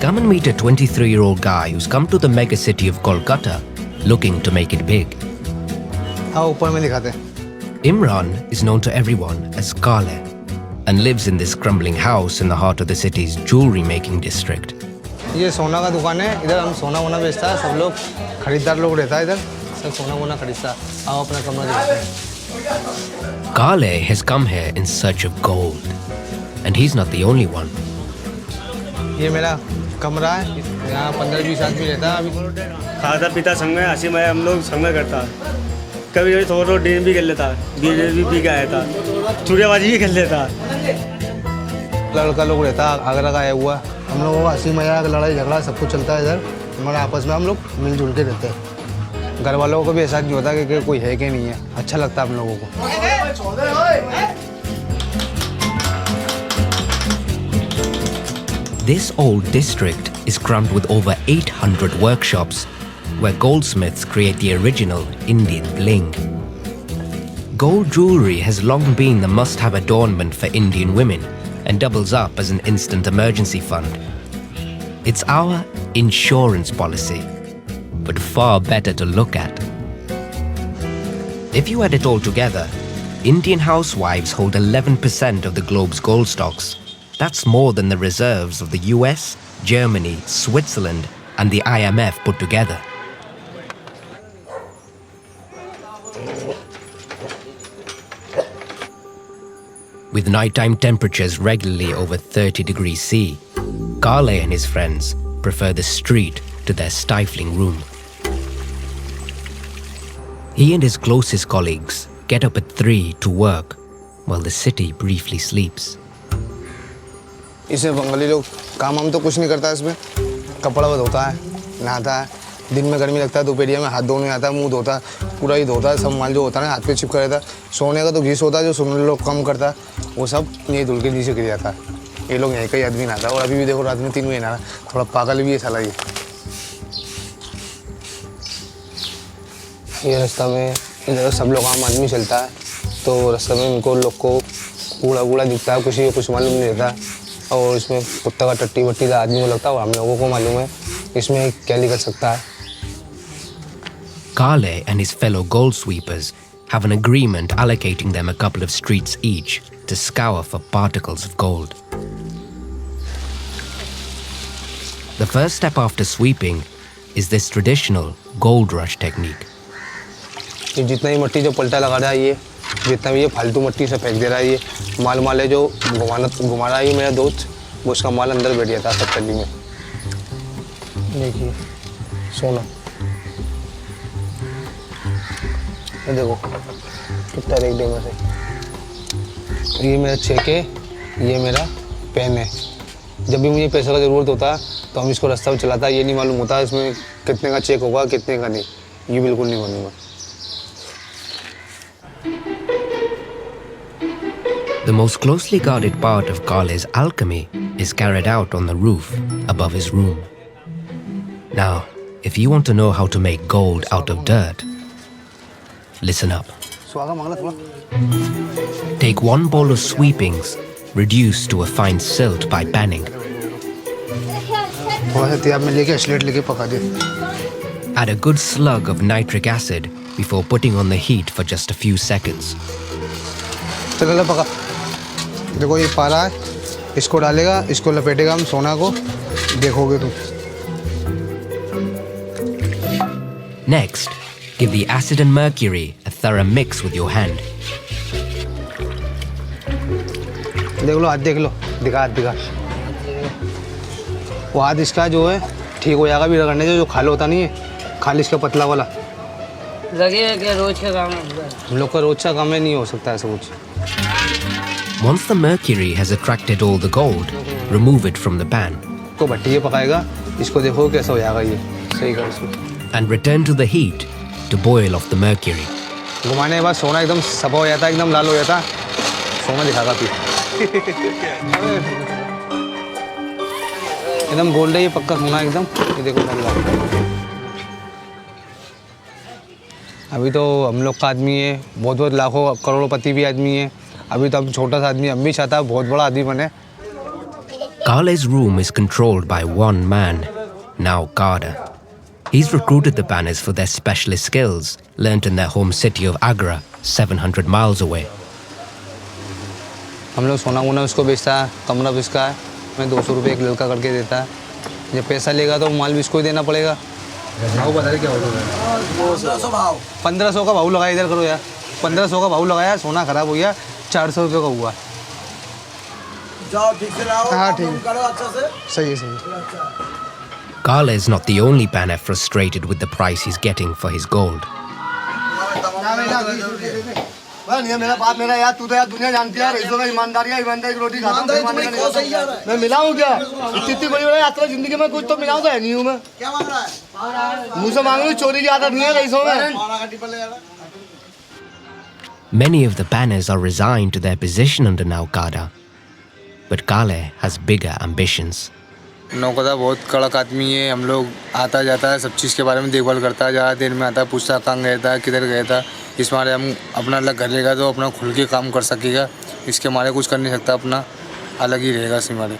Come and meet a 23-year-old guy who's come to the mega city of Kolkata looking to make it big. हाँ ऊपर में दिखाते हैं. Imran is known to everyone as Kale and lives in this crumbling house in the heart of the city's jewelry making district. ये सोना का दुकान है. इधर हम सोना वोना बेचता है. सब लोग खरीदार लोग रहता है इधर. सब सोना वोना खरीदता है. आओ अपना कमरा दिखाते हैं. Kale has come here in search of gold, and he's not the only one. ये मेरा कमरा है. यहाँ 15-20 आदमी रहता है. अभी खाता पीता संग में हंसी में हम लोग संग में करता. कभी कभी थोड़ा ड्रिंक भी कर लेता, बीयर भी पी के आया था, चूड़ेबाजी भी कर लेता. लड़का लोग रहता है आगरा का आया हुआ. हम लोगों को हंसी मजाक लड़ाई झगड़ा सब कुछ चलता है इधर. हमारे आपस में हम लोग मिलजुल के रहते हैं. घर वालों को भी ऐसा नहीं होता कि कोई है कि नहीं है. अच्छा लगता है हम लोगों को. This old district is crammed with over 800 workshops where goldsmiths create the original Indian bling. Gold jewelry has long been the must-have adornment for Indian women and doubles up as an instant emergency fund. It's our insurance policy, but far better to look at. If you add it all together, Indian housewives hold 11% of the globe's gold stocks. That's more than the reserves of the US, Germany, Switzerland, and the IMF put together. With nighttime temperatures regularly over 30 degrees C, Kale and his friends prefer the street to their stifling room. He and his closest colleagues get up at 3 to work, while the city briefly sleeps. इसमें बंगाली लोग काम हम तो कुछ नहीं करता. इसमें कपड़ा वो धोता है, नहाता है. दिन में गर्मी लगता है, दोपहरिया में हाथ धोने आता है, मुंह धोता है, पूरा ही धोता है. सब माल जो होता है ना हाथ पे चिपका रहता है. सोने का तो घिस होता है जो सोने लोग कम करता है, वो सब यही धुल के नीचे गिर जाता है. ये लोग यहीं का ही आदमी नहाता है. और अभी भी देखो रात में 3 बजे नहा. थोड़ा पागल भी है साला ये रास्ता में इधर सब लोग आम आदमी चलता है, तो रास्ते में इनको लोग को कूड़ा दिखता है. कुछ मालूम नहीं रहता. और इसमें कुत्ता का टट्टी वट्टी आदमी को लगता है, और हम लोगों को मालूम है इसमें क्या निकल सकता है. Kale and his fellow gold sweepers have an agreement allocating them a couple of streets each to scour for particles of gold. The first step after sweeping is this traditional gold rush technique. ये जितना ही मट्टी जो पलटा लगा रहा है, ये जितना भी ये फालतू मट्टी से फेंक दे रहा है. ये माल है जो घुमा रहा है. ये मेरा दोस्त, वो उसका माल अंदर बैठ जाता है सब टल्ली में. देखिए सोना, ये देखो कितना रेट दे में से. ये मेरा चेक है, ये मेरा पेन है. जब भी मुझे पैसे का ज़रूरत होता है तो हम इसको रास्ता में चलाता है. ये नहीं मालूम होता इसमें कितने का चेक होगा कितने का नहीं. ये बिल्कुल नहीं मालूम है. The most closely guarded part of Kale's alchemy is carried out on the roof above his room. Now, if you want to know how to make gold out of dirt, listen up. Take 1 bowl of sweepings reduced to a fine silt by panning. Add a good slug of nitric acid before putting on the heat for just a few seconds. देखो ये पारा है, इसको डालेगा, इसको लपेटेगा हम सोना को, देखोगे तुम. Next, give the acid and mercury a thorough mix with your hand. देख लो हाथ, देख लो, दिखा हाथ दिखा. वो हाथ इसका जो है ठीक हो जाएगा भी रगड़ने से. जो खाल होता नहीं है, खाल इसका पतला वाला लगेगा क्या रोज का काम है. हम लोग का रोज का काम है, नहीं हो सकता ऐसा कुछ. Once the mercury has attracted all the gold, remove it from the pan. को भट्टी पे पकाएगा. इसको देखो कैसा हो जाएगा. ये सही कर इसको. And return to the heat to boil off the mercury. घुमाने के बाद सोना एकदम सफा हो जाता है, एकदम लाल हो जाता है. सोना दिखागा तू. एकदम गोल्ड है ये, पक्का सोना एकदम. ये देखो अभी तो हम लोग का आदमी है, बहुत लाखों करोड़पति भी आदमी है. अभी तो हम छोटा सा आदमी, हम भी चाहता है बहुत बड़ा आदमी बने. Kale's room is controlled by one man, now Kada. He's recruited the banners for their specialist skills, learnt in their home city of Agra, 700 miles away. हम लोग सोना वोना उसको बेचता है, कमरा भी उसका है, मैं 200 रुपये एक लड़का करके देता है। जब पैसा लेगा तो माल भी उसको ही देना पड़ेगा। भाव बता रहे क्या होगा? 1500 का भाव लगाया, इधर करो यार। 1500 का भाव लगाया, सोना खराब हो गया, 400 रुपये का हुआ। जाओ ठीक से लाओ, हाँ ठीक करो अच्छा से। सही है, सही है। Kale is not the only banner frustrated with the price he's getting for his gold. मेरा बाप मेरा यार, तू तो यार दुनिया जानती है, इसमें मैं ईमानदारी की रोटी खाता हूँ। मैं मिलाऊँ क्या? इतनी बड़ी बड़ी यात्रा जिंदगी में कुछ तो मिलाऊँ तो है नहीं हूँ मैं। क्या मांग रहा है? मुझसे मांग रही, चोरी की आदत नहीं है रईसों में। Many of the banners are resigned to their position under Naukada, but Kale has bigger ambitions. नौकदा बहुत कड़क आदमी है। हम लोग आता जाता है, सब चीज़ के बारे में देखभाल करता है, ज़्यादा देर में आता है, पूछता कहाँ गया था, किधर गया था। इस मारे हम अपना अलग घर लेगा तो अपना खुल के काम कर सकेगा, इसके मारे कुछ कर नहीं सकता, अपना अलग ही रहेगा इसी मारे।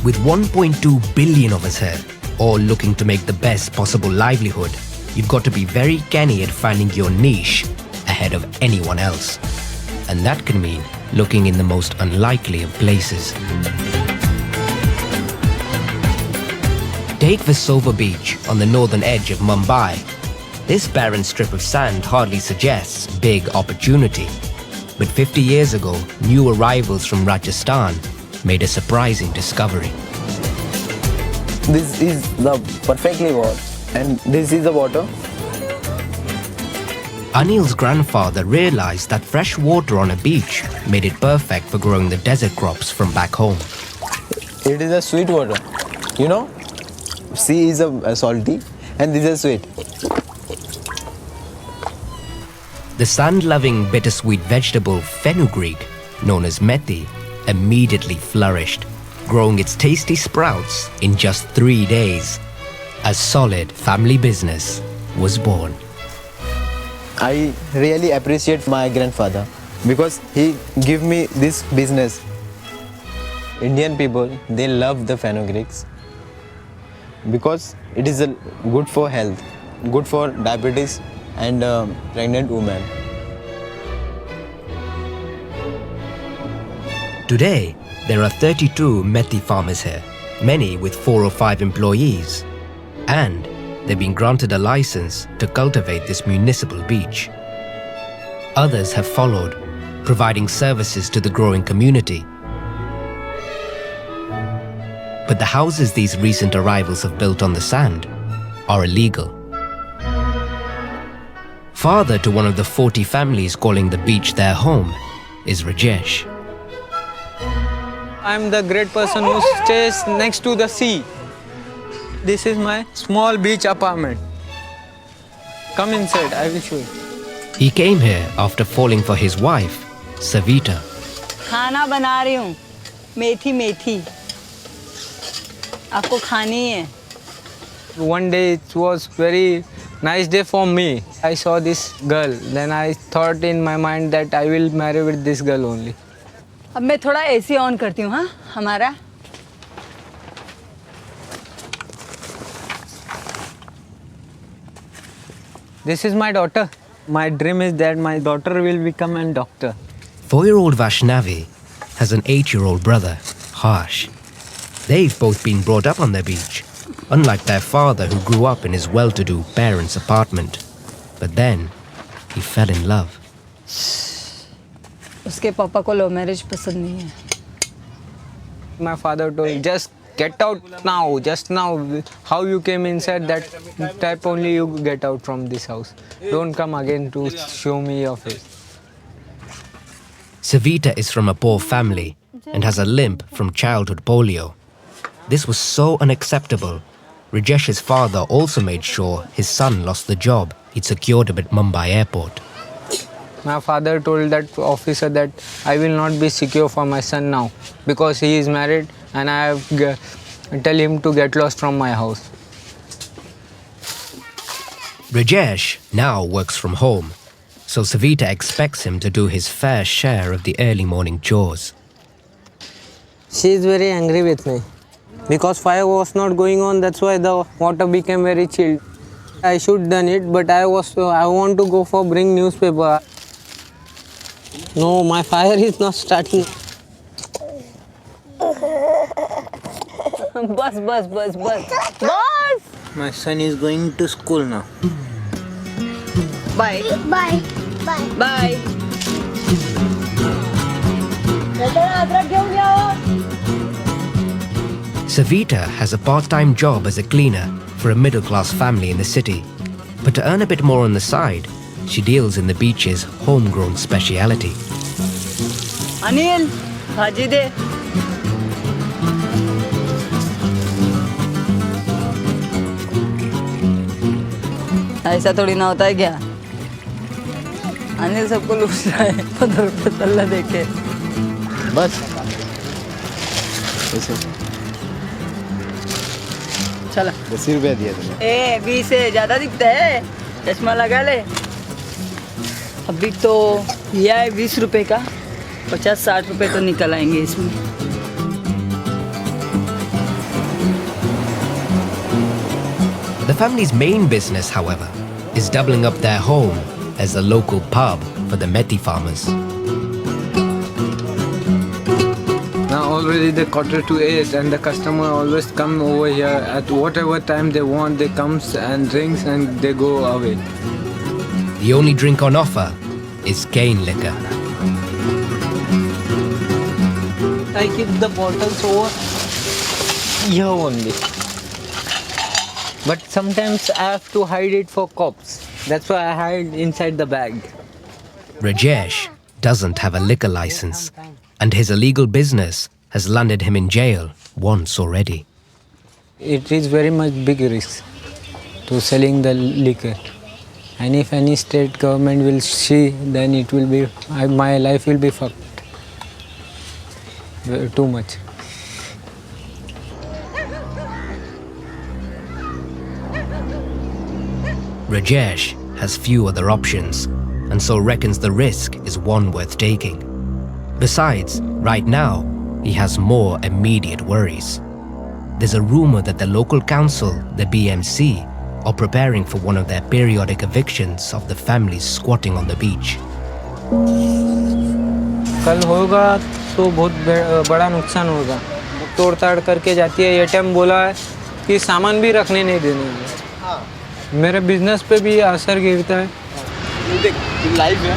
With 1.2 billion of us here, all looking to make the best possible livelihood, you've got to be very canny at finding your niche ahead of anyone else. And that can mean looking in the most unlikely of places. Take Versova Beach on the northern edge of Mumbai. This barren strip of sand hardly suggests big opportunity. But 50 years ago, new arrivals from Rajasthan made a surprising discovery. This is the perfectly washed, and this is the water. Anil's grandfather realized that fresh water on a beach made it perfect for growing the desert crops from back home. It is a sweet water. You know, sea is a salty, and this is sweet. The sand-loving bittersweet vegetable fenugreek, known as methi, immediately flourished, growing its tasty sprouts in just 3 days. A solid family business was born. I really appreciate my grandfather because he gave me this business. Indian people, they love the fenugreeks because it is good for health, good for diabetes and pregnant women. Today, there are 32 methi farmers here, many with 4 or 5 employees, and they've been granted a license to cultivate this municipal beach. Others have followed, providing services to the growing community. But the houses these recent arrivals have built on the sand are illegal. Father to one of the 40 families calling the beach their home is Rajesh. I'm the great person who stays next to the sea. This is my small beach apartment. Come inside, I will show you. He came here after falling for his wife, Savita. खाना बना रही हूँ, मेथी मेथी आपको खानी है। One day it was very nice day for me. I saw this girl, then I thought in my mind that I will marry with this girl only. अब मैं थोड़ा एसी ऑन करती हूँ, हाँ हमारा। This is my daughter. My dream is that my daughter will become a doctor. 4-year-old Vaishnavi has an 8-year-old brother, Harsh. They've both been brought up on the beach, unlike their father who grew up in his well-to-do parents' apartment. But then, he fell in love. उसके पापा को love marriage पसंद नहीं है। My father told, just get out now, just now. How you came inside, that type only you get out from this house. Don't come again to show me your face. Savita is from a poor family and has a limp from childhood polio. This was so unacceptable. Rajesh's father also made sure his son lost the job he'd secured him at Mumbai airport. My father told that officer that I will not be secure for my son now because he is married and I have tell him to get lost from my house. Rajesh now works from home, so Savita expects him to do his fair share of the early morning chores. She is very angry with me because fire was not going on. That's why the water became very chilled. I should done it, but I want to go for bring newspaper. No, my fire is not starting. बस बस बस बस बस My son is going to school now. Bye bye bye bye अदरक घेऊन या Savita has a part-time job as a cleaner for a middle-class family in the city. But to earn a bit more on the side, she deals in the beach's homegrown speciality. Anil भाजी दे ऐसा थोड़ी ना होता है क्या अनिल सबको लूट रहा है 15 रुपये तल्ला देके बस चला 10 रुपया दिया तुमने। ए 20 है ज्यादा दिखता है चश्मा लगा ले अभी तो यह है 20 रुपए का 50-60 रुपए तो निकल आएंगे इसमें The family's main business, however, is doubling up their home as a local pub for the Methi farmers. Now already the 7:45 and the customer always come over here at whatever time they want. They comes and drinks and they go away. The only drink on offer is cane liquor. I keep the bottles over here only. But sometimes I have to hide it for cops. That's why I hide inside the bag. Rajesh doesn't have a liquor license, and his illegal business has landed him in jail once already. It is very much big risk to selling the liquor. And if any state government will see, then it will be, my life will be fucked. Too much. Rajesh has few other options, and so reckons the risk is one worth taking. Besides, right now, he has more immediate worries. There's a rumor that the local council, the BMC, are preparing for one of their periodic evictions of the families squatting on the beach. कल होगा तो बहुत बड़ा नुकसान होगा तोड़ ताड़ करके जाती है एटीएम बोला है कि सामान भी रखने नहीं देने मेरे बिजनेस पे भी असर गिरता है देख लाइफ है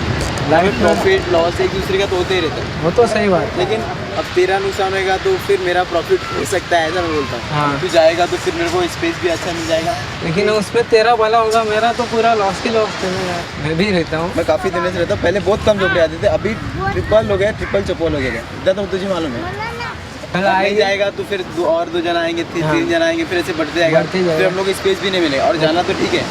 लाइफ प्रॉफिट लॉस एक दूसरे का तो होते ही रहता है वो तो सही बात है लेकिन अब तेरा नुकसान होगा तो फिर मेरा प्रॉफिट हो सकता है ऐसा मैं बोलता हूँ हाँ। तू जाएगा तो फिर मेरे को स्पेस भी अच्छा मिल जाएगा लेकिन उसमें तेरा भला होगा मेरा तो पूरा लॉस की लॉस मैं भी रहता हूँ मैं काफ़ी दिनों से रहता हूँ पहले बहुत कम झोपड़े आते थे अभी ट्रिपल हो गया ट्रिपल चपोल हो गया इतना तो तुझे मालूम है कल नहीं आएगा जाएगा तो फिर दो जन आएंगे तीन जन आएंगे फिर ऐसे बढ़ते जाएगा बढ़ते जाएगा। फिर हम लोग स्पेस भी नहीं मिलेगा और जाना तो ठीक है